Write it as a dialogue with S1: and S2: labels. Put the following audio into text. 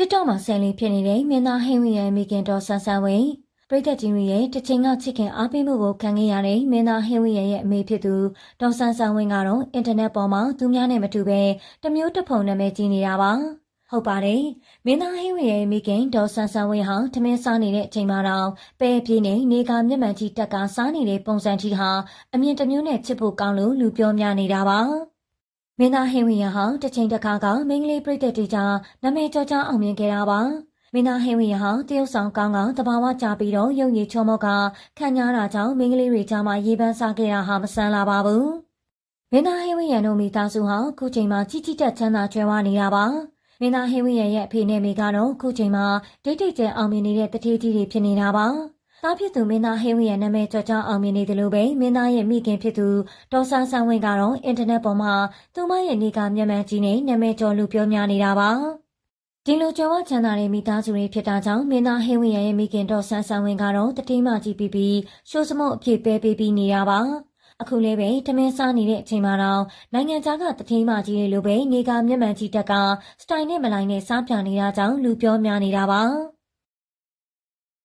S1: TikTok မှာဆယ်လီဖြစ်နေတဲ့မင်းသားဟင်းဝင်းရဲ့မိခင်တော်ဆန်းဆန်းဝင်းပရိသတ်ကြီးတွေရဲ့တစ်ချိန်ကချစ်ခင်အားပေးမှုကိုခံခဲ့ရတဲ့မင်းသားဟင်းဝင်းရဲ့အမေဖြစ်သူဒေါ်ဆန်းဆန်းဝင်းကတော့အင်တာနက်ပေါ်မှာသူများနဲ့မတူပဲတမျိုးတစ်ဖုံနာမည်ကြီးနေတာပါဟုတ်ပါတယ်မင်းသားဟင်းဝင်းရဲ့မိခင်ဒေါ်ဆန်းဆန်းဝင်းဟာထမင်းစားနေတဲ့အချိန်မှာတော့ပဲပြေးနေနေကမျက်မှန်ကြီးတက်ကစားနေတဲ့ပုံစံကြီးဟာအမြင်တစ်မျိုးနဲ့ချစ်ဖို့ကောင်းလို့လူပြောများနေတာပါမင်းသားဟင်းဝင်းဟာတစ်ချိန်တစ်ခါကမင်းကလေးပြိတ္တတီကြားနာမည်ကျော်ကြားအောင်မြင်ခဲ့တာပါမင်းသားဟင်းဝင်းဟာတရုတ်ဆောင်ကောင်းကတဘာဝကြပြီးတော့ရုပ်ရည်ချောမော့ကခံညားတာကြောင့်မင်းကလေးတွေကြားမှာရေပန်းစားခဲ့တာဟာမဆန်းလာပါဘူးမင်းသားဟင်းဝင်းရဲ့တို့မိသားစုဟာခုချိန်မှာကြီးကြီးတက်ချမ်းသာကျွဲဝနေတာပါမင်းသားဟင်းဝင်းရဲ့အဖေနဲ့မိကတော့ခုချိန်မှာဒိတ်ဒိတ်ကျဲအောင်မြင်နေတဲ့တထေးကြီးတွေဖြစ်နေတာပါသားဖြစ်သူမင်းသားဟင်းဝင်းရဲ့နာမည်ကျော်ကြားအောင်မြင်နေတယ်လို့ပဲမင်းသားရဲ့မိခင်ဖြစ်သူဒေါ်ဆန်းဆန်းဝင်းကတော့အင်တာနက်ပေါ်မှာသူမရဲ့နေကမျက်မှန်ကြီးနဲ့နာမည်ကျော်လူပြောများနေတာပါဒီလိုကြွယ်ဝချမ်းသာတဲ့မိသားစုတွေဖြစ်တာကြောင့်မင်းသားဟင်းဝင်းရဲ့မိခင်ဒေါ်ဆန်းဆန်းဝင်းကတော့တတိမကြီးပြီးရှိုးစမို့အဖြစ်ပဲပေးပြီးနေတာပါအခုလေးပဲတမင်းစားနေတဲ့အချိန်မှာတော့နိုင်ငံခြားကတတိမကြီးတွေလိုပဲနေကမျက်မှန်ကြီးတက်ကစတိုင်နဲ့မလိုက်နဲ့စားပြနေတာကြောင့်လူပြောများနေတာပါ